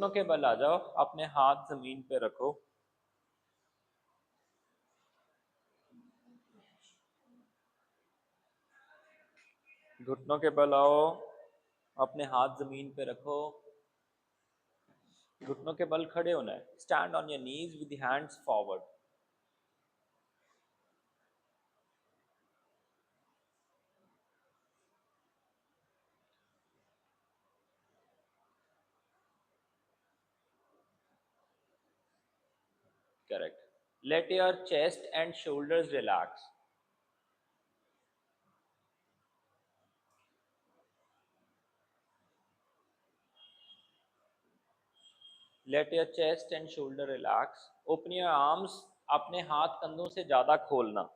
घुटनों के बल आ जाओ, अपने हाथ जमीन पे रखो। घुटनों के बल आओ, अपने हाथ जमीन पे रखो। घुटनों के बल खड़े होना है। Stand on your knees with the hands forward. Correct. Let your chest and shoulders relax. Let your chest and shoulder relax. Open your arms, अपने हाथ कंधों से ज्यादा खोलना।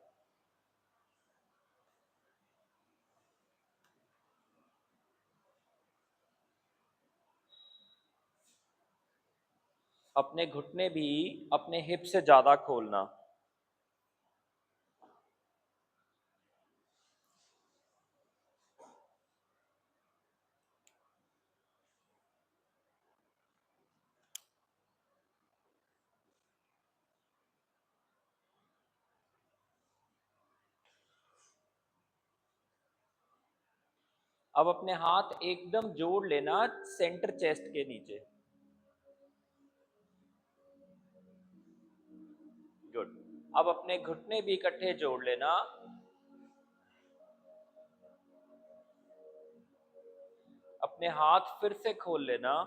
अपने घुटने भी अपने हिप से ज्यादा खोलना। अब अपने हाथ एकदम जोड़ लेना सेंटर चेस्ट के नीचे। गुड। अब अपने घुटने भी इकट्ठे जोड़ लेना। अपने हाथ फिर से खोल लेना।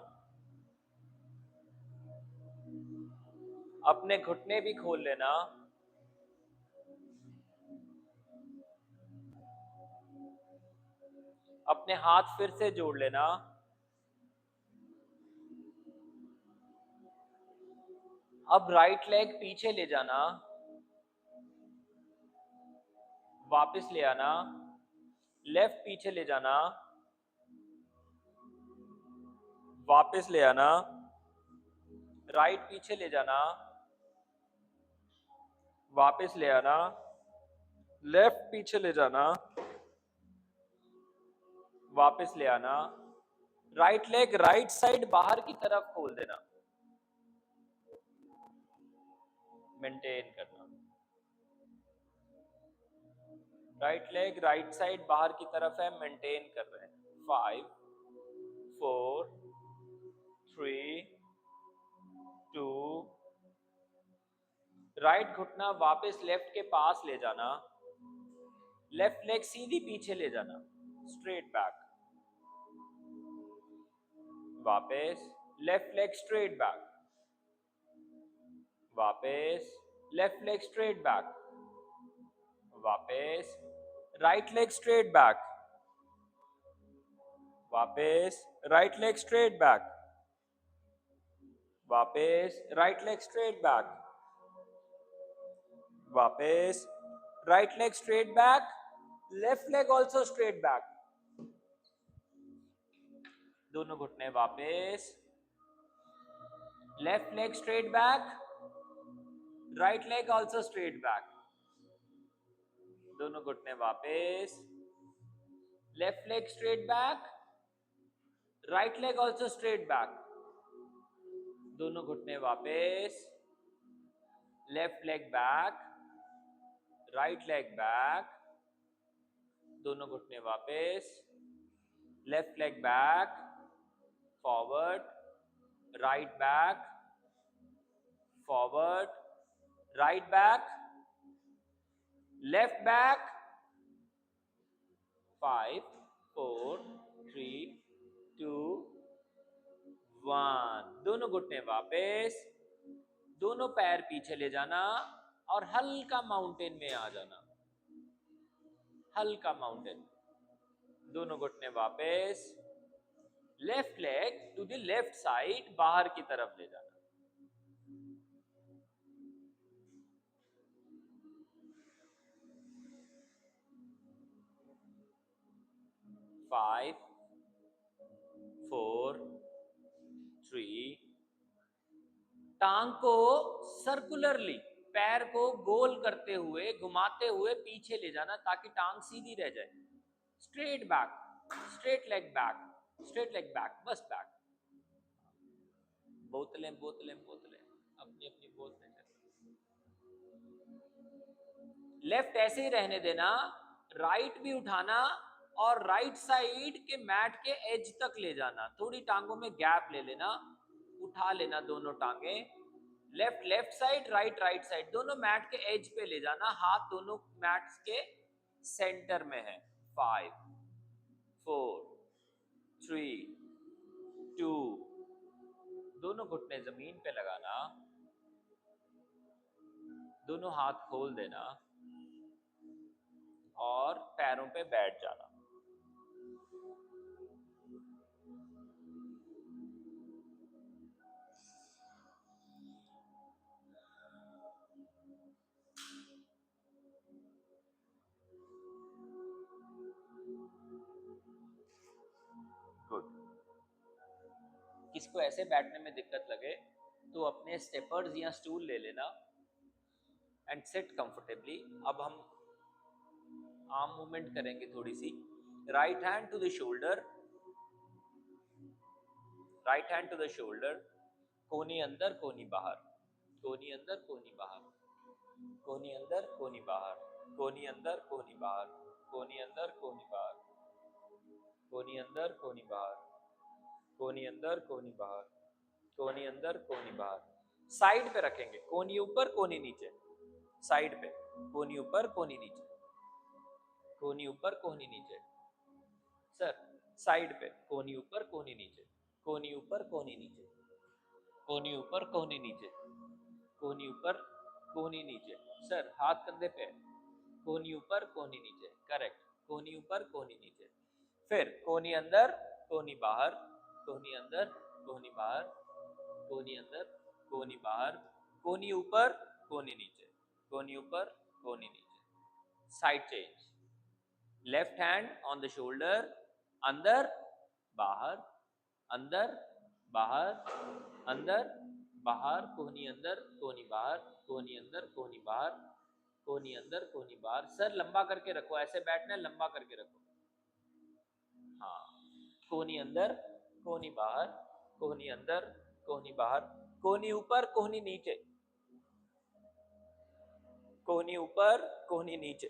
अपने घुटने भी खोल लेना। अपने हाथ फिर से जोड़ लेना। अब राइट लेग पीछे ले जाना, वापस ले आना। लेफ्ट पीछे ले जाना, वापस ले आना। राइट पीछे ले जाना, वापस ले आना। लेफ्ट पीछे ले जाना, वापस ले आना। राइट लेग राइट साइड बाहर की तरफ खोल देना। मेंटेन करना। राइट लेग राइट साइड बाहर की तरफ है, मेंटेन कर रहे हैं। 5 4 3 2। राइट घुटना वापस लेफ्ट के पास ले जाना। लेफ्ट लेग सीधी पीछे ले जाना, स्ट्रेट बैक। वापस लेफ्ट लेग स्ट्रेट बैक। वापस लेफ्ट लेग स्ट्रेट बैक। वापस राइट लेग स्ट्रेट बैक। वापस राइट लेग स्ट्रेट बैक। वापस राइट लेग स्ट्रेट बैक। वापस right leg straight back. Left leg also straight back. दोनों घुटने वापस। Left leg straight back. Right leg also straight back. दोनों घुटने वापस। Left leg straight back. Right leg also straight back. दोनों घुटने वापस। Left leg back. Right leg back. दोनों घुटने वापस। Left leg back, forward, right back, forward, right back, left back. 5 4 3 2 1। दोनों घुटने वापस। दोनों पैर पीछे ले जाना और हल्का माउंटेन में आ जाना। हल्का माउंटेन। दोनों घुटने वापस। Left leg to the left side बाहर की तरफ ले जाना। 5 4 3। टांग को सर्कुलरली, पैर को गोल करते हुए घुमाते हुए पीछे ले जाना ताकि टांग सीधी रह जाए। Straight back, straight leg back, straight leg back, बस बैक। बोतलें बोतलें बोतलें, अपनी अपनी बोतलें। लेफ्ट ऐसे ही रहने देना, राइट भी उठाना और राइट साइड के मैट के एज तक ले जाना, थोड़ी टांगों में गैप ले लेना, उठा लेना दोनों टांगे, left left side, right right side, दोनों मैट के एज पे ले जाना, हाथ दोनों मैट्स के सेंटर में है। 5 4 3 2, दोनों घुटने जमीन पे लगाना, दोनों हाथ खोल देना और पैरों पे बैठ जाना। गुड। किसको ऐसे बैठने में दिक्कत लगे तो अपने स्टेपर्स या स्टूल ले लेना एंड सिट कंफर्टेबली। अब हम आर्म मूवमेंट करेंगे थोड़ी सी। Right hand to the shoulder, right hand to the shoulder, कोनी अंदर कोनी बाहर, कोनी अंदर कोनी बाहर, कोनी अंदर कोनी बाहर, कोनी अंदर कोनी बाहर, कोनी अंदर कोनी बाहर, कोनी अंदर कोनी बाहर, कोनी अंदर कोनी बाहर, कोनी अंदर कोनी बाहर। साइड पे रखेंगे, कोनी ऊपर कोनी नीचे, साइड पे, कोनी ऊपर कोनी नीचे, कोनी ऊपर कोनी नीचे। सर साइड पे, कोनी ऊपर कोनी नीचे, कोनी ऊपर कोनी नीचे, कोनी ऊपर कोनी नीचे, कोनी ऊपर कोनी नीचे। सर हाथ कंधे पे, कोनी ऊपर कोनी नीचे, करेक्ट, कोनी ऊपर कोनी नीचे। फिर कोनी अंदर कोनी बाहर, कोनी अंदर कोनी बाहर, कोनी अंदर कोनी बाहर, कोनी ऊपर कोनी नीचे, कोनी ऊपर कोनी नीचे। Side change, left hand on the shoulder, अंदर बाहर, अंदर बाहर, अंदर बाहर, कोहनी अंदर कोहनी बाहर, कोहनी अंदर कोहनी बाहर, कोहनी अंदर कोहनी बाहर। सर लंबा करके रखो, ऐसे बैठना है, लंबा करके रखो। हाँ, कोहनी अंदर कोहनी बाहर, कोहनी अंदर कोहनी बाहर, कोहनी ऊपर कोहनी नीचे, कोहनी ऊपर कोहनी नीचे,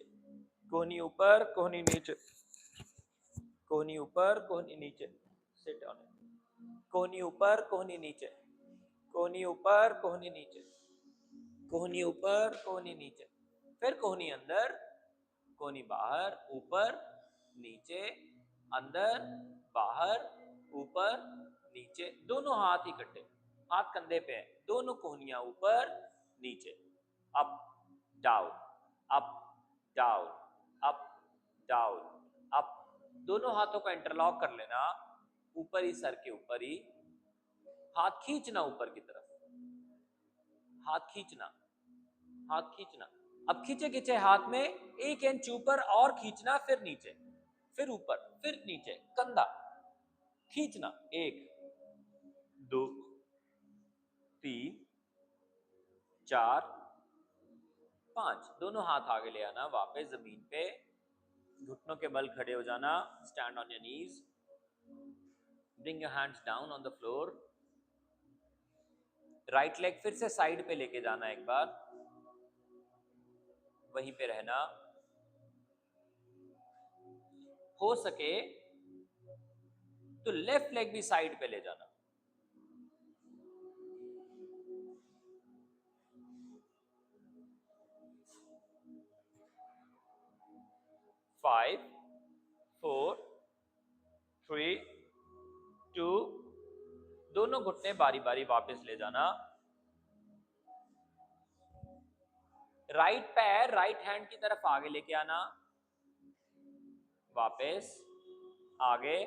कोहनी ऊपर कोहनी नीचे, कोहनी ऊपर कोहनी नीचे। Sit on it. कोहनी ऊपर कोहनी नीचे, कोहनी ऊपर कोहनी नीचे, कोहनी ऊपर कोहनी नीचे। फिर कोहनी अंदर कोहनी बाहर, ऊपर नीचे, अंदर बाहर, ऊपर नीचे। दोनों हाथ इकट्ठे, हाथ कंधे पे हैं, दोनों कोहनियां ऊपर नीचे, up down, up down, up down, up. दोनों हाथों का इंटरलॉक कर लेना, ऊपर ही, सर के ऊपर ही, हाथ खींचना ऊपर की तरफ, हाथ खींचना, हाथ खींचना। अब खींचे खींचे हाथ में एक इंच ऊपर और खींचना, फिर नीचे, फिर ऊपर, फिर नीचे, कंधा खींचना। 1 2 3 4 5। दोनों हाथ आगे ले आना, वापस जमीन पे, घुटनों के बल खड़े हो जाना, stand on your knees, bring your hands down on the floor. Right leg फिर से साइड पे लेके जाना, एक बार वहीं पे रहना। हो सके तो लेफ्ट लेग भी साइड पे ले जाना। 5 4 3 2, दोनों घुटने बारी बारी वापस ले जाना। राइट पैर राइट हैंड की तरफ आगे लेके आना, वापस आगे,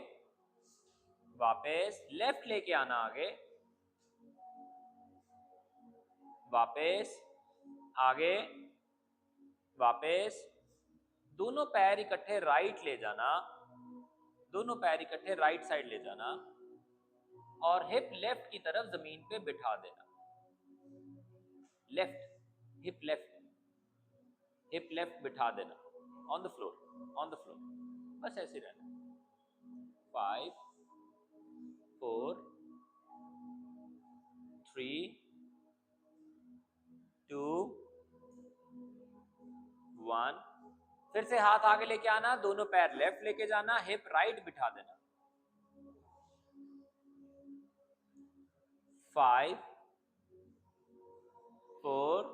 वापस लेफ्ट लेके आना आगे, वापस आगे, वापस। दोनों पैर इकट्ठे राइट ले जाना, दोनों पैर इकट्ठे राइट साइड ले जाना और हिप लेफ्ट की तरफ जमीन पे बिठा देना। Left hip, left hip left बिठा देना, on the floor, on the floor, बस ऐसे रहना। 5 4 3 2 1। फिर से हाथ आगे लेके आना, दोनों पैर लेफ्ट लेके जाना, हिप राइट बिठा देना। 5 4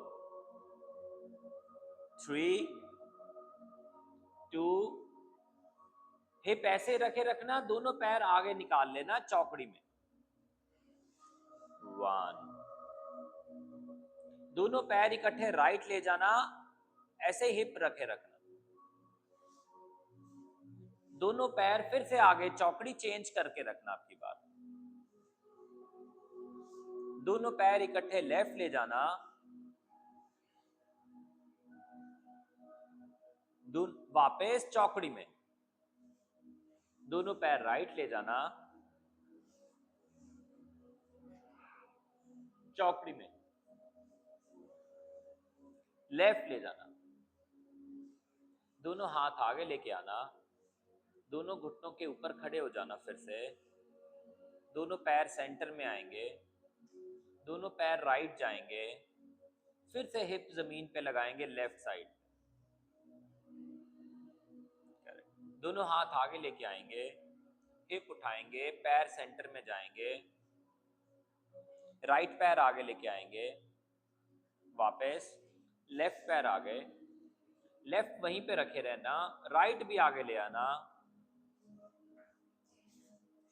3 2। हिप ऐसे रखे रखना, दोनों पैर आगे निकाल लेना चौकड़ी में। 1। दोनों पैर इकट्ठे राइट ले जाना, ऐसे हिप रखे रखना। दोनों पैर फिर से आगे, चौकड़ी चेंज करके रखना आपकी बात। दोनों पैर इकट्ठे लेफ्ट ले जाना, वापस चौकड़ी में। दोनों पैर राइट ले जाना, चौकड़ी में लेफ्ट ले जाना। दोनों हाथ आगे लेके आना, दोनों घुटनों के ऊपर खड़े हो जाना। फिर से दोनों पैर सेंटर में आएंगे, दोनों पैर राइट जाएंगे। फिर से हिप जमीन पे लगाएंगे लेफ्ट साइड। दोनों हाथ आगे लेके आएंगे, हिप उठाएंगे, पैर सेंटर में जाएंगे, राइट पैर आगे लेके आएंगे, वापस लेफ्ट पैर आगे, लेफ्ट वहीं पे रखे रहना, राइट भी आगे ले आना।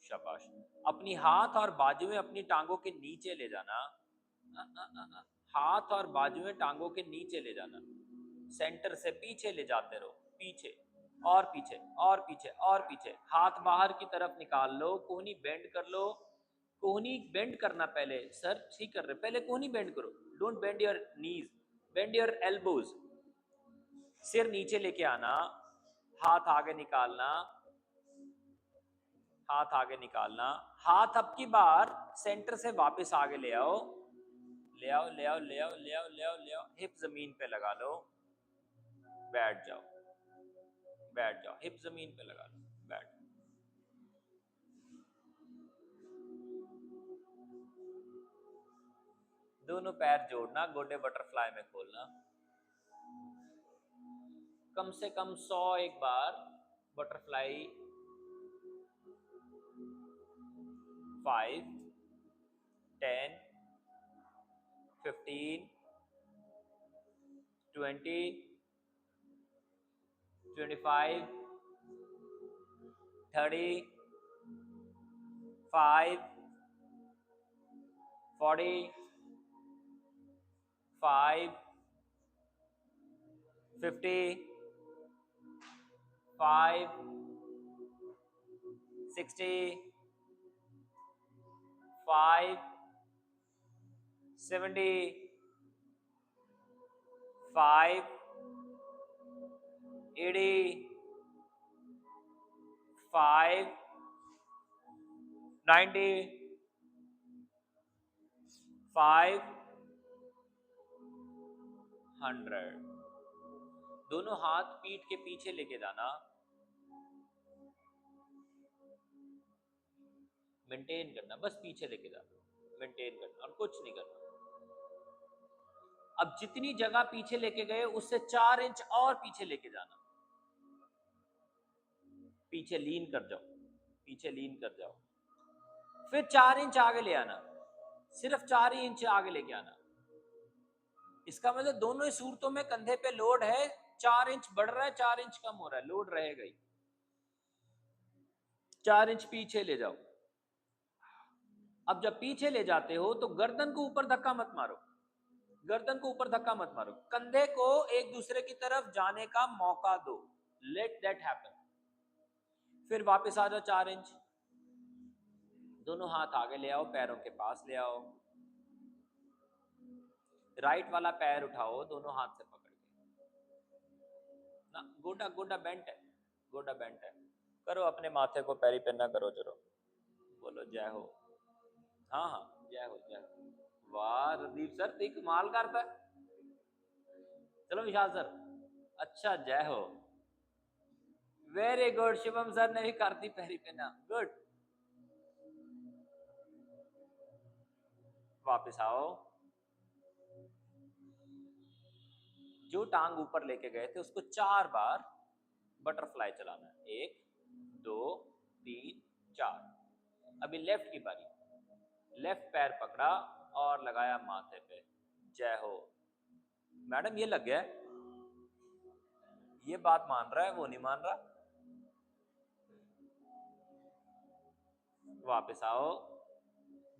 शाबाश। अपनी हाथ और बाजुएं अपनी टांगों के नीचे ले जाना। हाथ और बाजुएं टांगों के नीचे ले जाना, सेंटर से पीछे ले जाते रहो, पीछे और पीछे और पीछे और पीछे। हाथ बाहर की तरफ निकाल लो, कोहनी बेंड कर लो। कोहनी बेंड करना पहले, सर ठीक कर रहे, पहले कोहनी बेंड करो। Don't bend your knees, bend your elbows. सिर नीचे लेके आना, हाथ आगे निकालना, हाथ आगे निकालना। हाथ अब की बार सेंटर से वापस आगे ले आओ, ले आओ ले आओ ले आओ ले आओ ले आओ ले आओ। हिप जमीन पे लगा लो, बैठ जाओ, बैठ जाओ। हिप जमीन पे लगा लो, बैठ। दोनों पैर जोड़ना, गोडे बटरफ्लाई में खोलना। कम से कम 100 एक बार बटरफ्लाई। 5 10 15 20 25 30 5 40 5 50 5 60 5 70 5 80 5 90 5 100। दोनों हाथ पीठ के पीछे लेके जाना, मेंटेन करना, बस पीछे लेके जाना, मेंटेन करना और कुछ नहीं करना। अब जितनी जगह पीछे लेके गए उससे 4 इंच और पीछे लेके जाना। पीछे लीन कर जाओ, पीछे लीन कर जाओ। फिर 4 इंच आगे ले आना, सिर्फ 4 ही इंच आगे लेके आना। इसका मतलब दोनों ही सूरतों में कंधे पे लोड है, 4 इंच बढ़ रहा है, 4 इंच कम हो रहा है, लोड रहेगा ही। 4 इंच पीछे ले जाओ। अब जब पीछे ले जाते हो तो गर्दन को ऊपर धक्का मत मारो, गर्दन को ऊपर धक्का मत मारो, कंधे को एक दूसरे की तरफ जाने का मौका दो, लेट दैट हैपन। फिर वापस आ जाओ 4 इंच। दोनों हाथ आगे ले आओ, पैरों के पास ले आओ। राइट वाला पैर उठाओ दोनों हाथ से पकड़ के ना, गोडा गोडा बेंट है, गोडा बेंट है। करो अपने माथे को पैरी पन्ना करो, जरो बोलो जय हो। हाँ हाँ जय हो जय हो। वाह रदीप सर तो कमाल करता है। चलो विशाल सर, अच्छा जय हो, वेरी गुड। शिवम सर ने भी कर दी पैरी पन्ना, गुड। वापस आओ, जो टांग ऊपर लेके गए थे उसको 4 बार बटरफ्लाई चलाना है। 1 2 3 4। अभी लेफ्ट की बारी, लेफ्ट पैर पकड़ा और लगाया माथे पे। जय हो। मैडम ये लग गया है, ये बात मान रहा है, वो नहीं मान रहा। वापस आओ,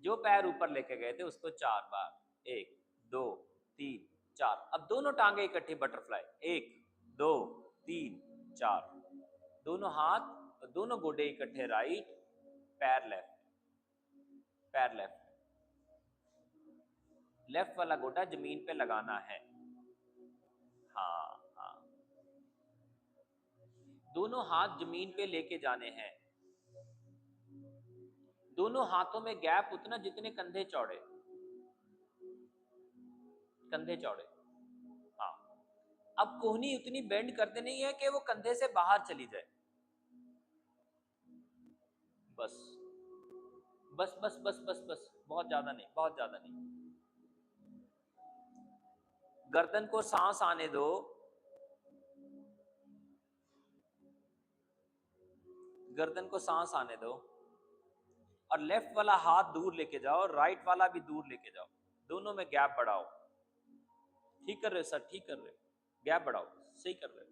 जो पैर ऊपर लेके गए थे उसको 4 बार। 1 2 3 4। अब दोनों टांगे इकट्ठी बटरफ्लाई। 1 2 3 4। दोनों हाथ, दोनों गोडे इकट्ठे, राइट, पैर लेफ्ट, पैर लेफ्ट। लेफ्ट वाला गोटा जमीन पे लगाना है। हाँ हाँ, दोनों हाथ जमीन पे लेके जाने हैं। दोनों हाथों में गैप उतना जितने कंधे चौड़े, कंधे चौड़े। हाँ, अब कोहनी उतनी बेंड करते नहीं है कि वो कंधे से बाहर चली जाए। बस बस बस बस बस बस, बहुत ज्यादा नहीं, बहुत ज्यादा नहीं। गर्दन को सांस आने दो, गर्दन को सांस आने दो। और लेफ्ट वाला हाथ दूर लेके जाओ, राइट वाला भी दूर लेके जाओ। दोनों में गैप बढ़ाओ। ठीक कर रहे हो सर, ठीक कर रहे हो, गैप बढ़ाओ, सही कर रहे हो।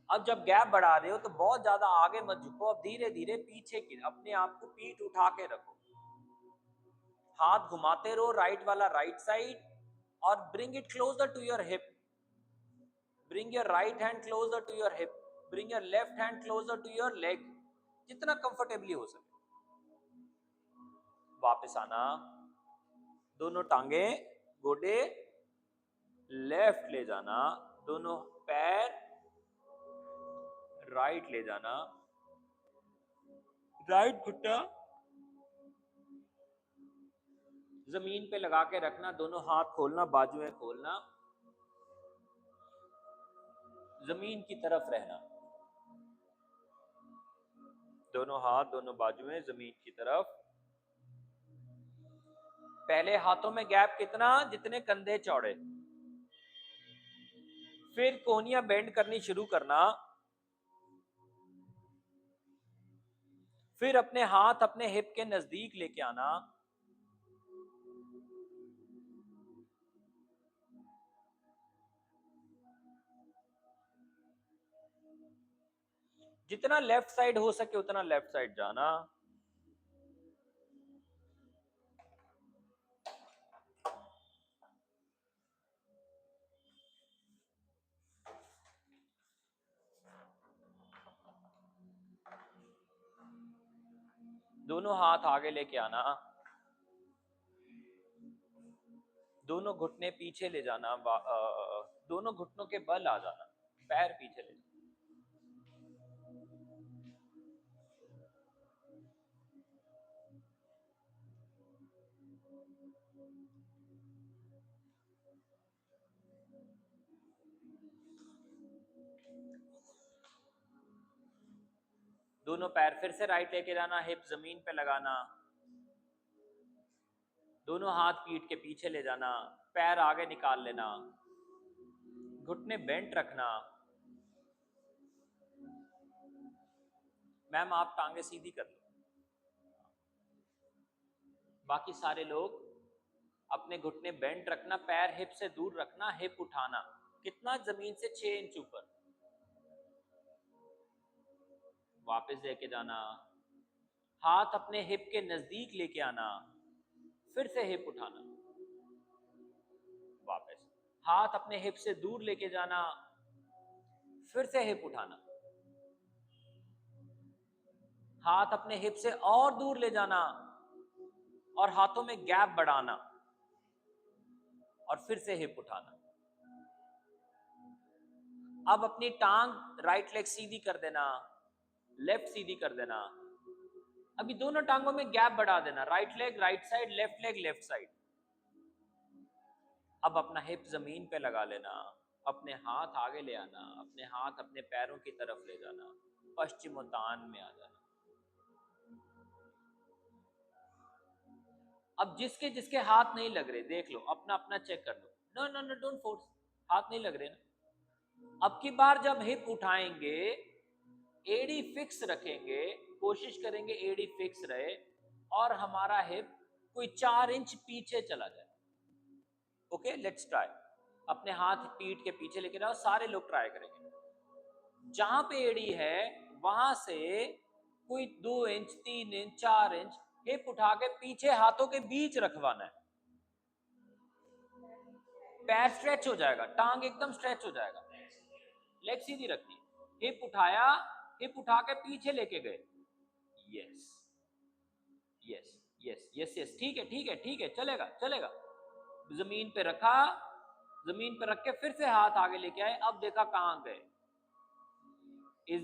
अब जब गैप बढ़ा रहे हो तो बहुत ज्यादा आगे मत झुको, अब धीरे धीरे पीछे की, अपने आप को पीठ उठा के रखो। हाथ घुमाते रहो, राइट वाला राइट साइड, और bring it closer to your hip. Bring your right hand closer to your hip, bring your left hand closer to your leg, जितना कंफर्टेबली हो सके। वापस आना, दोनों टांगे गोडे लेफ्ट ले जाना, दोनों पैर राइट ले जाना, राइट घुटना जमीन पे लगा के रखना, दोनों हाथ खोलना, बाजुएं खोलना, जमीन की तरफ रहना। दोनों हाथ, दोनों बाजुएं जमीन की तरफ। पहले हाथों में गैप कितना, जितने कंधे चौड़े। फिर कोहनियां बेंड करनी शुरू करना। फिर अपने हाथ अपने हिप के नजदीक लेके आना। जितना लेफ्ट साइड हो सके उतना लेफ्ट साइड जाना। दोनों हाथ आगे लेके आना, दोनों घुटने पीछे ले जाना, दोनों घुटनों के बल आ जाना, पैर पीछे ले जाना। दोनों पैर फिर से राइट लेके जाना, हिप जमीन पे लगाना, दोनों हाथ पीठ के पीछे ले जाना, पैर आगे निकाल लेना, घुटने बेंट रखना। मैम आप टांगे सीधी कर लो। बाकी सारे लोग अपने घुटने बेंट रखना, पैर हिप से दूर रखना, हिप उठाना कितना, जमीन से 6 इंच ऊपर। वापस लेके जाना, हाथ अपने हिप के नजदीक लेके आना, फिर से हिप उठाना। वापस हाथ अपने हिप से दूर लेके जाना, फिर से हिप उठाना। हाथ अपने हिप से और दूर ले जाना और हाथों में गैप बढ़ाना, और फिर से हिप उठाना। अब अपनी टांग राइट लेग सीधी कर देना, लेफ्ट सीधी कर देना। अभी दोनों टांगों में गैप बढ़ा देना, right leg right side, left leg left side. अब अपना हिप जमीन पे लगा लेना, अपने हाथ आगे ले आना, अपने हाथ अपने पैरों की तरफ ले जाना, पश्चिमोत्तान में आ जाना। अब जिसके जिसके हाथ नहीं लग रहे देख लो, अपना अपना चेक कर लो। No no no, don't force, हाथ नहीं लग रहे ना। अब की बार जब हिप उठाएंगे, एडी फिक्स रखेंगे, कोशिश करेंगे एडी फिक्स रहे और हमारा हिप कोई 4 इंच पीछे चला जाए। Okay, let's try. अपने हाथ पीठ के पीछे लेके जाओ, सारे लोग ट्राई करेंगे। जहां पे एडी है वहां से कोई 2 इंच 3 इंच 4 इंच हिप उठा के पीछे हाथों के बीच रखवाना है। पैर स्ट्रेच हो जाएगा, टांग एकदम स्ट्रेच हो जाएगा, लेग सीधी रखनी, हिप उठाया, हिप उठा के पीछे लेके गए। Yes yes yes yes yes, ठीक है ठीक है ठीक है, चलेगा चलेगा। जमीन पे रखा, जमीन पे रख के फिर से हाथ आगे लेके आए, अब देखा कहां गए। Is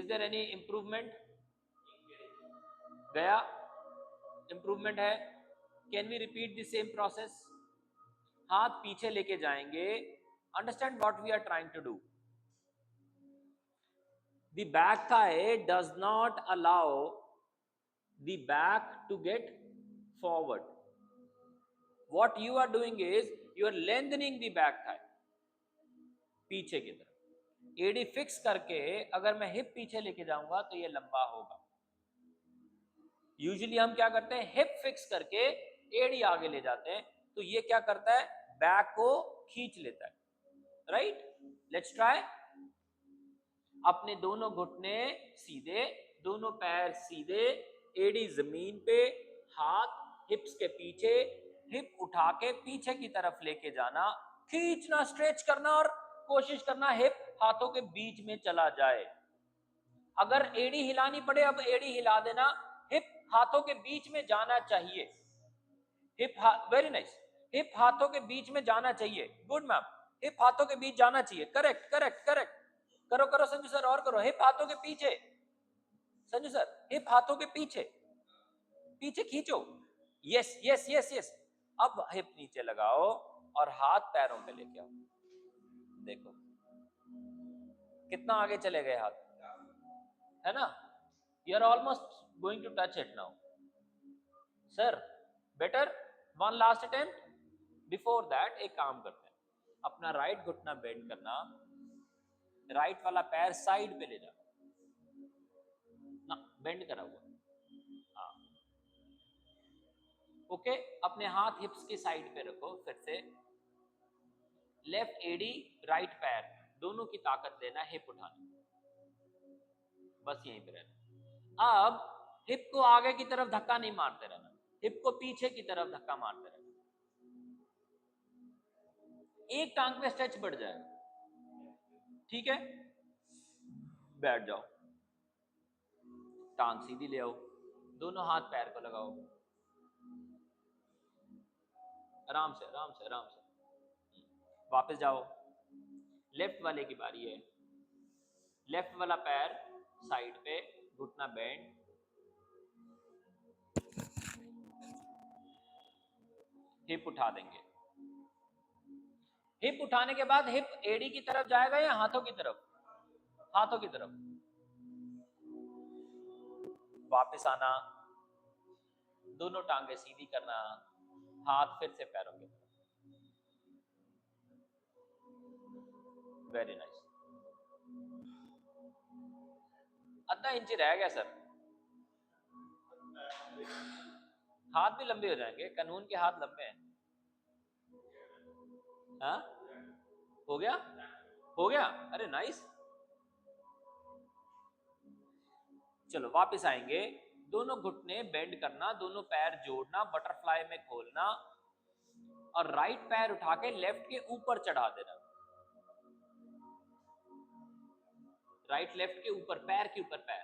there any improvement? गया, इंप्रूवमेंट है। Can we repeat the same process? हाथ पीछे लेके जाएंगे। Understand what we are trying to do. The back thigh does not allow the back to get forward. What you are doing is you are lengthening the back thigh पीछे की तरफ। AD fix करके अगर मैं hip पीछे लेके जाऊंगा तो ये लंबा होगा। यूजुअली हम क्या करते हैं, हिप फिक्स करके एडी आगे ले जाते हैं, तो ये क्या करता है, बैक को खींच लेता है। Right, let's try. अपने दोनों घुटने सीधे, दोनों पैर सीधे, एडी जमीन पे, हाथ हिप्स के पीछे, हिप उठा के पीछे की तरफ लेके जाना, खींचना, स्ट्रेच करना और कोशिश करना हिप हाथों के बीच में चला जाए। अगर एडी हिलानी पड़े, अब एडी हिला देना, हिप हाथों के बीच में जाना चाहिए। हिप, वेरी नाइस, हिप हाथों के बीच में जाना चाहिए। गुड मैम, हिप हाथों के बीच जाना चाहिए। करेक्ट करेक्ट करेक्ट, करो करो संजू सर, और करो। हिप हाथों के पीछे, संजू सर, हिप हाथों के पीछे, पीछे खींचो। Yes yes yes yes. अब हिप नीचे लगाओ और हाथ पैरों पे लेके आओ। देखो कितना आगे चले गए हाथ, है ना? You are almost going to touch it now. Sir better, one last attempt. Before that एक काम करते हैं, अपना राइट घुटना बेंड करना, राइट वाला पैर साइड पे ले जाओ ना, बेंड करा हुआ। हाँ, ओके। अपने हाथ हिप्स की साइड पे रखो। फिर से लेफ्ट एडी, राइट पैर, दोनों की ताकत देना, हिप उठाना, बस यहीं पे रहना। अब हिप को आगे की तरफ धक्का नहीं मारते रहना, हिप को पीछे की तरफ धक्का मारते रहना। एक टांग पे स्ट्रेच बढ़ जाएगा, ठीक है? बैठ जाओ, टांग सीधी ले आओ, दोनों हाथ पैर को लगाओ, आराम से आराम से आराम से। वापस जाओ, लेफ्ट वाले की बारी है। लेफ्ट वाला पैर साइड पे, घुटना बेंड, हिप उठा देंगे। हिप उठाने के बाद हिप एडी की तरफ जाएगा या हाथों की तरफ? हाथों की तरफ। वापस आना, दोनों टांगे सीधी करना, हाथ फिर से पैरों की तरफ। Very nice. आधा इंच रह गया सर, हाथ भी लंबे हो जाएंगे, कानून के हाथ लंबे हैं। हाँ, हो गया हो गया, अरे नाइस। चलो वापस आएंगे, दोनों घुटने बेंड करना, दोनों पैर जोड़ना, बटरफ्लाई में खोलना और राइट पैर उठा के लेफ्ट के ऊपर चढ़ा देना। राइट लेफ्ट के ऊपर, पैर के ऊपर पैर,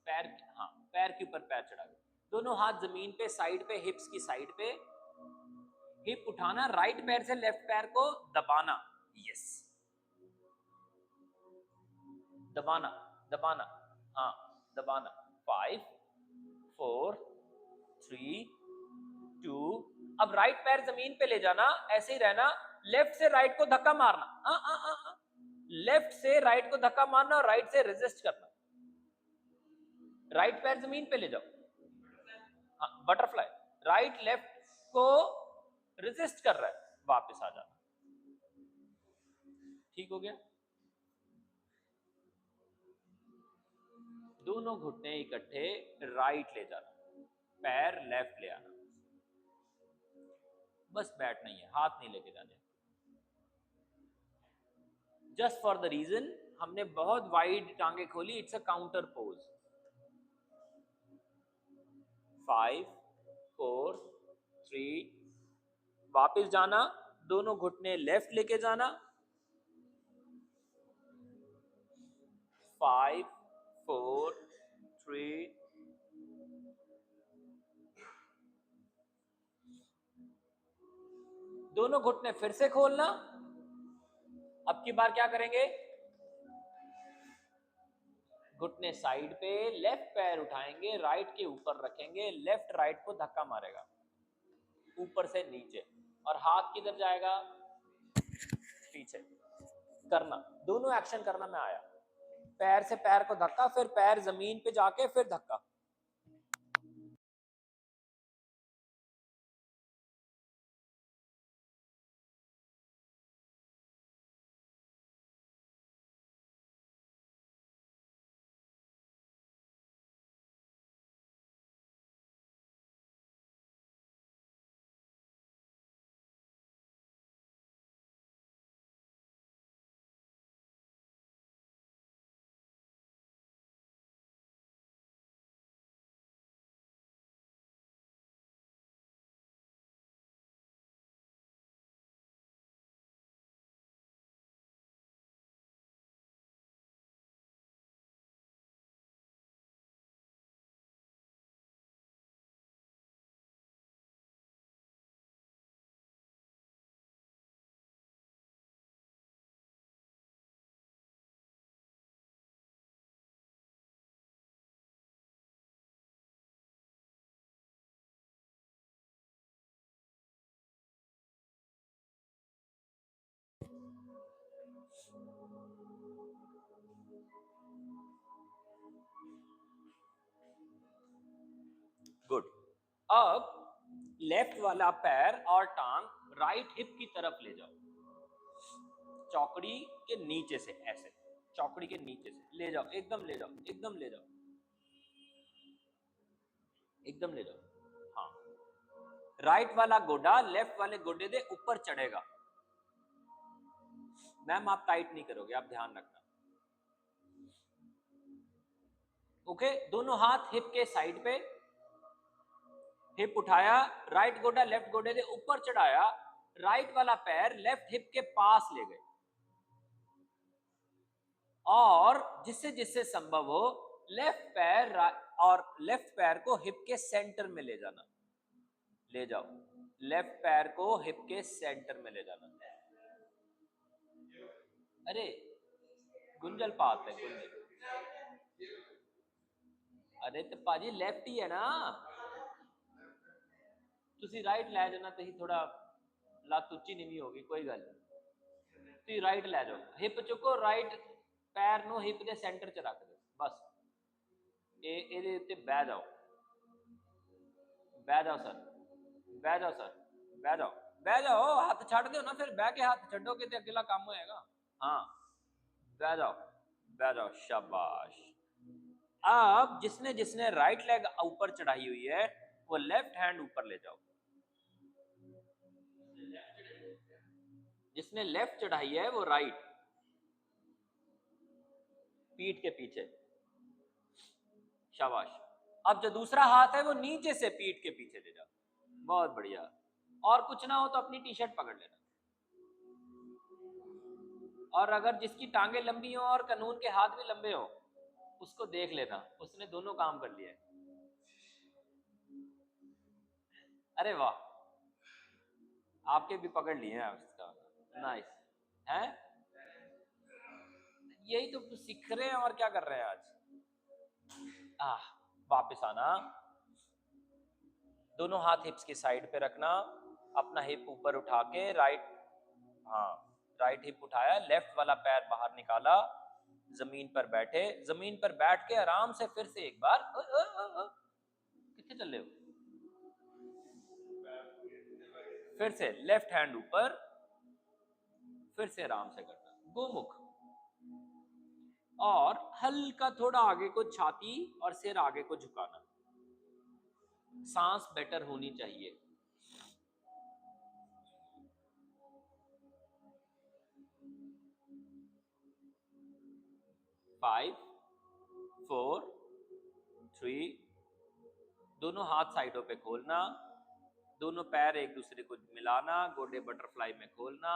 पैर, हाँ पैर के ऊपर पैर चढ़ा के, दोनों हाथ जमीन पे, साइड पे, हिप्स की साइड पे, हिप उठाना, राइट पैर से लेफ्ट पैर को दबाना। यस, दबाना दबाना, हाँ दबाना। 5 4 3 2। अब राइट पैर जमीन पे ले जाना, ऐसे ही रहना, लेफ्ट से राइट को धक्का मारना, लेफ्ट से राइट को धक्का मारना और राइट से रेजिस्ट करना। राइट पैर जमीन पे ले जाओ, हाँ बटरफ्लाई, राइट लेफ्ट को रेजिस्ट कर रहा है, वापस आ जाना। ठीक हो गया। दोनों घुटने इकट्ठे राइट ले जाना, पैर लेफ्ट ले आना, बस बैठना ही है, हाथ नहीं लेके जाने। जस्ट फॉर द रीजन हमने बहुत वाइड टांगे खोली, इट्स अ काउंटर पोज। 5 4 3, वापस जाना, दोनों घुटने लेफ्ट लेके जाना, 5 4 3, दोनों घुटने फिर से खोलना। अब की बार क्या करेंगे, घुटने साइड पे, लेफ्ट पैर उठाएंगे, राइट के ऊपर रखेंगे, लेफ्ट राइट को धक्का मारेगा ऊपर से नीचे, और हाथ किधर जाएगा, पीछे। करना, दोनों एक्शन करना। मैं आया, पैर से पैर को धक्का, फिर पैर जमीन पे जाके फिर धक्का। गुड। अब लेफ्ट वाला पैर और टांग राइट हिप की तरफ ले जाओ, चौकड़ी के नीचे से, ऐसे चौकड़ी के नीचे से ले जाओ, एकदम ले जाओ, एकदम ले जाओ, एकदम ले जाओ। हाँ, राइट वाला गोडा लेफ्ट वाले गोडे दे ऊपर चढ़ेगा। मैम आप टाइट नहीं करोगे, आप ध्यान रखना। ओके, दोनों हाथ हिप के साइड पे, हिप उठाया, राइट गोडा लेफ्ट गोडे दे ऊपर चढ़ाया, राइट वाला पैर लेफ्ट हिप के पास ले गए, और जिससे जिससे संभव हो लेफ्ट पैर और लेफ्ट पैर को हिप के सेंटर में ले जाना। ले जाओ, लेफ्ट पैर को हिप के सेंटर में ले जाना। अरे गुंजल पात है, गुंजल। अरे तो पाजी लेफ्ट ही है ना, तुसी राइट ले जाना, तो ही थोड़ा ਲੱਤ ਉੱਚੀ ਨੀਵੀਂ ਹੋ ਗਈ, ਕੋਈ ਗੱਲ ਨਹੀਂ। ਤੁਸੀਂ ਰਾਈਟ ਲੈ ਜਾਓ, ਹਿਪ ਚੁੱਕੋ, ਰਾਈਟ ਪੈਰ ਨੂੰ ਹਿਪ ਦੇ ਸੈਂਟਰ 'ਚ ਰੱਖ ਦਿਓ, ਬਸ ਇਹਦੇ ਉੱਤੇ ਬਹਿ ਜਾਓ, ਬਹਿ ਜਾਓ ਸਰ, ਬਹਿ ਜਾਓ ਸਰ, ਬਹਿ ਜਾਓ, ਬਹਿ ਜਾਓ, ਹੱਥ ਛੱਡ ਦਿਓ ਨਾ, ਫਿਰ ਬਹਿ ਕੇ ਹੱਥ ਛੱਡੋਗੇ ਤੇ ਅਗਲਾ ਕੰਮ ਹੋਏਗਾ। हाँ, बह जाओ, बह जाओ, शाबाश। अब जिसने जिसने राइट लेग ऊपर चढ़ाई हुई है वो लेफ्ट हैंड ऊपर ले जाओ, जिसने लेफ्ट चढ़ाई है वो राइट पीठ के पीछे, शाबाश। अब जो दूसरा हाथ है वो नीचे से पीठ के पीछे ले जाओ, बहुत बढ़िया। और कुछ ना हो तो अपनी टी शर्ट पकड़ लेना, और अगर जिसकी टांगे लंबी हो और कानून के हाथ भी लंबे हो उसको देख लेना, उसने दोनों काम कर लिया है। अरे वाह, आपके भी पकड़ लिए हैं इसका, नाइस है। यही तो सीख रहे हैं, और क्या कर रहे हैं आज। वापस आना, दोनों हाथ हिप्स की साइड पे रखना, अपना हिप ऊपर उठा के राइट, हाँ राइट हिप उठाया, लेफ्ट वाला पैर बाहर निकाला, जमीन पर बैठे, जमीन पर बैठ के आराम से फिर से एक बार कितने चल रहे हो, फिर से लेफ्ट हैंड ऊपर, फिर से आराम से करना गोमुख, और हल्का थोड़ा आगे को छाती और सिर आगे को झुकाना, सांस बेटर होनी चाहिए। 5 4 3, दोनों हाथ साइडों पे खोलना, दोनों पैर एक दूसरे को मिलाना, गोडे बटरफ्लाई में खोलना,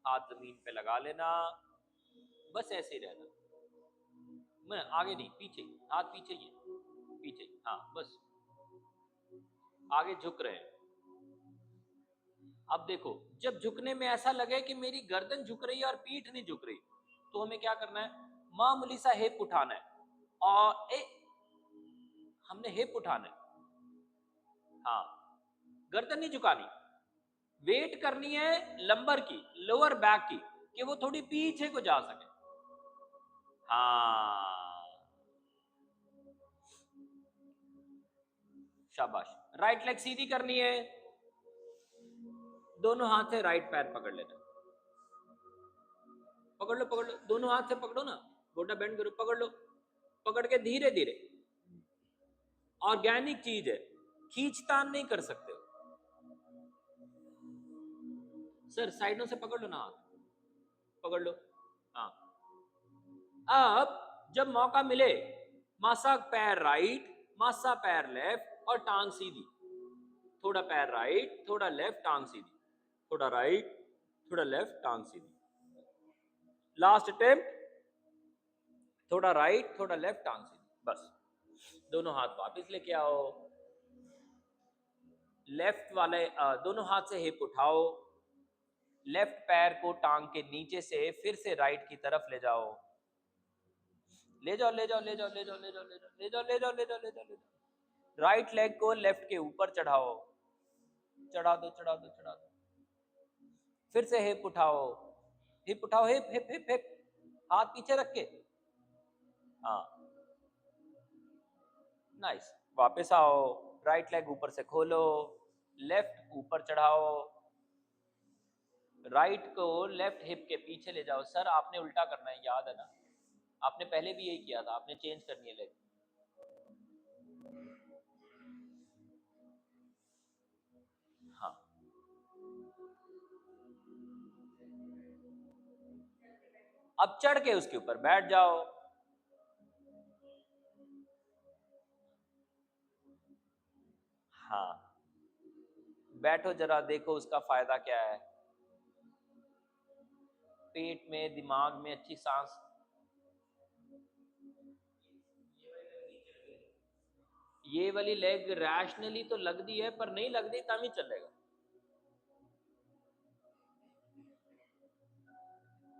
हाथ जमीन पे लगा लेना, बस ऐसे ही रहना। मैं आगे नहीं, पीछे, हाथ पीछे ही है, पीछे, हाँ बस आगे झुक रहे हैं। अब देखो, जब झुकने में ऐसा लगे कि मेरी गर्दन झुक रही है और पीठ नहीं झुक रही, तो हमें क्या करना है, मामूली सा हिप उठाना है, और हमने हिप उठाना है, हाँ गर्दन नहीं झुकानी, वेट करनी है लंबर की, लोअर बैक की, कि वो थोड़ी पीछे को जा सके। हाँ शाबाश। राइट लेग सीधी करनी है, दोनों हाथ से राइट पैर पकड़ लेना, पकड़ लो पकड़ लो, दोनों हाथ से पकड़ो ना, गोटा बेंड करो, पकड़ लो, पकड़ के धीरे धीरे, ऑर्गेनिक चीज है, खींचतान नहीं कर सकते हो। सर साइडों से पकड़ लो ना, हाथ पकड़ लो, हाँ। अब जब मौका मिले, मासा पैर राइट, मासा पैर लेफ्ट, और टांग सीधी, थोड़ा पैर राइट, थोड़ा लेफ्ट, टांग सीधी, थोड़ा राइट, थोड़ा लेफ्ट, टांग सीधी। लास्ट अटेम्प्ट, थोड़ा राइट, थोड़ा लेफ्ट, टांग सीधी, बस। दोनों हाथ वापस लेके आओ, लेफ्ट वाले दोनों हाथ से हिप उठाओ, लेफ्ट पैर को टांग के नीचे से फिर से राइट की तरफ ले जाओ, ले जाओ ले जाओ ले जाओ ले जाओ ले जाओ ले जाओ ले जाओ ले जाओ ले जाओ ले जाओ ले जाओ। राइट लेग को लेफ्ट के ऊपर चढ़ाओ, चढ़ा दो चढ़ा दो चढ़ा दो, फिर से हिप उठाओ, हिप उठाओ, हिप हिप हिप हिप, हाथ पीछे रख के, हाँ नाइस। वापस आओ, राइट लेग ऊपर से खोलो, लेफ्ट ऊपर चढ़ाओ, राइट को लेफ्ट हिप के पीछे ले जाओ। सर आपने उल्टा करना है, याद है ना, आपने पहले भी यही किया था, आपने चेंज करनी है लेग। हाँ अब चढ़ के उसके ऊपर बैठ जाओ, हाँ बैठो, जरा देखो उसका फायदा क्या है, पेट में दिमाग में अच्छी सांस। ये वाली लेग रैशनली तो लगती है, पर नहीं लगती तभी चलेगा।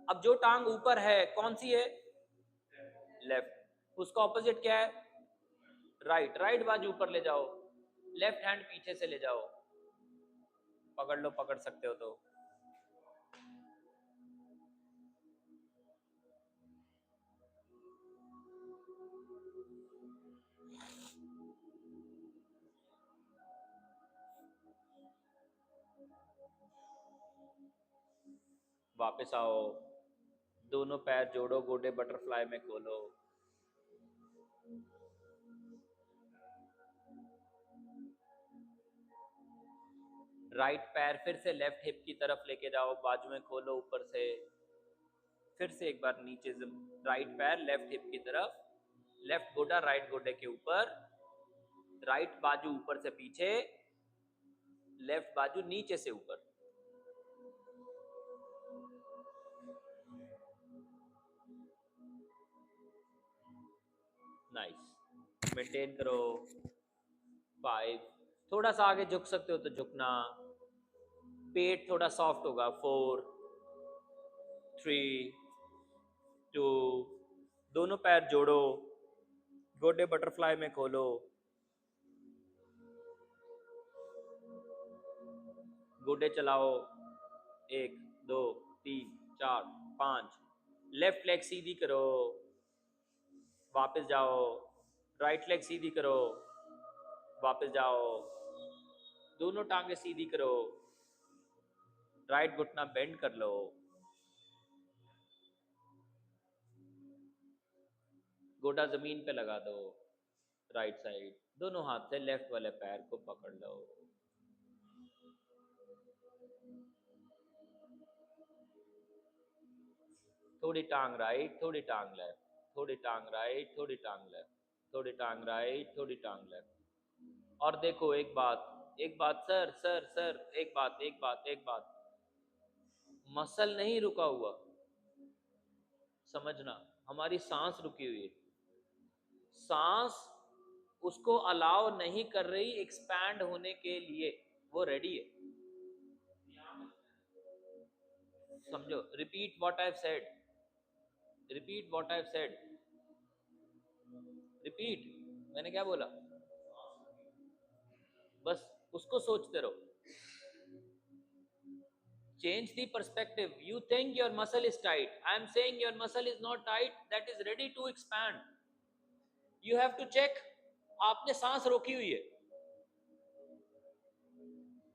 अब जो टांग ऊपर है कौन सी है, लेफ्ट, उसका ऑपोजिट क्या है, राइट, राइट बाजू ऊपर ले जाओ, लेफ्ट हैंड पीछे से ले जाओ, पकड़ लो, पकड़ सकते हो तो। वापस आओ, दोनों पैर जोड़ो, गोडे बटरफ्लाई में खोलो, राइट पैर फिर से लेफ्ट हिप की तरफ लेके जाओ, बाजू में खोलो ऊपर से, फिर से एक बार नीचे, राइट पैर लेफ्ट हिप की तरफ, लेफ्ट गोडा राइट गोडे के ऊपर, राइट बाजू ऊपर से पीछे, लेफ्ट बाजू नीचे से ऊपर। नाइस, मेंटेन करो। 5, थोड़ा सा आगे झुक सकते हो तो झुकना, पेट थोड़ा सॉफ्ट होगा। 4 3 2, दोनों पैर जोड़ो, गोडे बटरफ्लाई में खोलो, गोडे चलाओ, 1 2 3 4 5, लेफ्ट लेग सीधी करो, वापस जाओ, राइट लेग सीधी करो, वापस जाओ, दोनों टांगे सीधी करो, राइट घुटना बेंड कर लो, गोटा जमीन पे लगा दो, राइट साइड, दोनों हाथ से लेफ्ट वाले पैर को पकड़ लो। थोड़ी टांग राइट, थोड़ी टांग लेफ्ट, थोड़ी टांग राइट, थोड़ी टांग लेफ्ट, थोड़ी टांग राइट, थोड़ी टांग लेफ्ट। और देखो एक बात सर सर सर, एक बात, मसल नहीं रुका हुआ, समझना, हमारी सांस रुकी हुई है। सांस उसको अलाउ नहीं कर रही एक्सपैंड होने के लिए, वो रेडी है। समझो, repeat what I have said, repeat what I have said, repeat, मैंने क्या बोला, बस उसको सोचते रहो। Change the perspective. You think your muscle is tight. I am saying your muscle is not tight, that is ready to expand. You have to check. आपने सांस रोकी हुई है,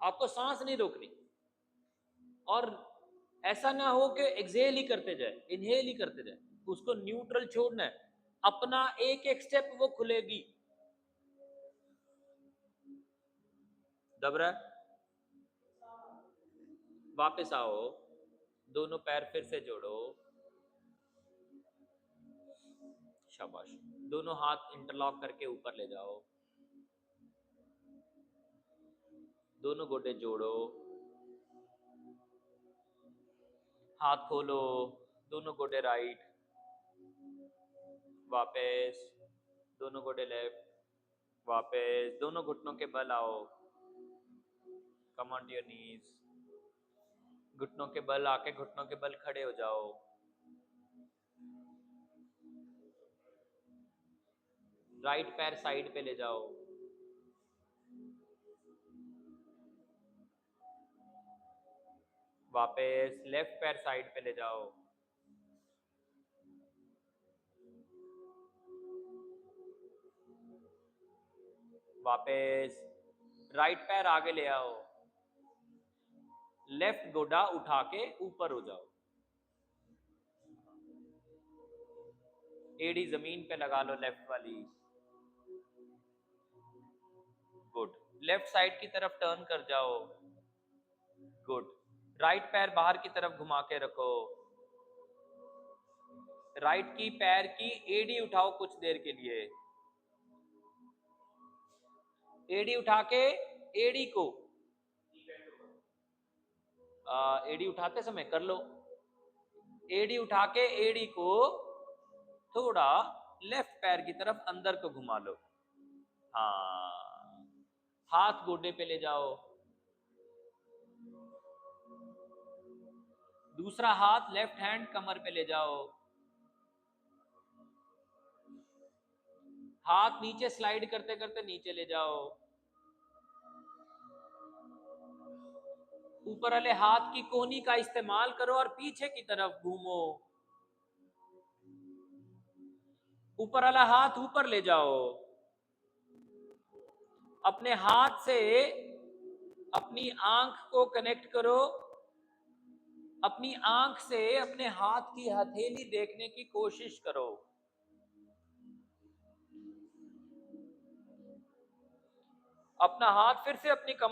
आपको सांस नहीं रोकनी। और ऐसा ना हो कि एक्सेल ही करते जाए, इनहेल ही करते जाए, उसको न्यूट्रल छोड़ना है, अपना एक एक स्टेप वो खुलेगी। दब रहा है, वापस आओ, दोनों पैर फिर से जोड़ो, शाबाश, दोनों हाथ इंटरलॉक करके ऊपर ले जाओ, दोनों गोटे जोड़ो, हाथ खोलो, दोनों गोटे राइट, वापस, दोनों गोटे लेफ्ट, वापस, दोनों घुटनों के बल आओ, come on to your knees, घुटनों के बल आके घुटनों के बल खड़े हो जाओ, राइट पैर साइड पे ले जाओ, वापस, लेफ्ट पैर साइड पे ले जाओ, वापस, राइट पैर आगे ले आओ, लेफ्ट गोडा उठा के ऊपर हो जाओ, एड़ी जमीन पे लगा लो लेफ्ट वाली, गुड, लेफ्ट साइड की तरफ टर्न कर जाओ, गुड, राइट पैर बाहर की तरफ घुमा के रखो, राइट की पैर की एड़ी उठाओ कुछ देर के लिए, एड़ी उठा के, एड़ी को एड़ी उठाते समय कर लो, एड़ी उठा के एड़ी को थोड़ा लेफ्ट पैर की तरफ अंदर को घुमा लो, हाँ, हाथ गोडे पे ले जाओ, दूसरा हाथ लेफ्ट हैंड कमर पे ले जाओ, हाथ नीचे स्लाइड करते करते नीचे ले जाओ, ऊपर वाले हाथ की कोहनी का इस्तेमाल करो और पीछे की तरफ घूमो, ऊपर वाला हाथ ऊपर ले जाओ, अपने हाथ से अपनी आंख को कनेक्ट करो, अपनी आंख से अपने हाथ की हथेली देखने की कोशिश करो, अपना हाथ फिर से अपनी कमर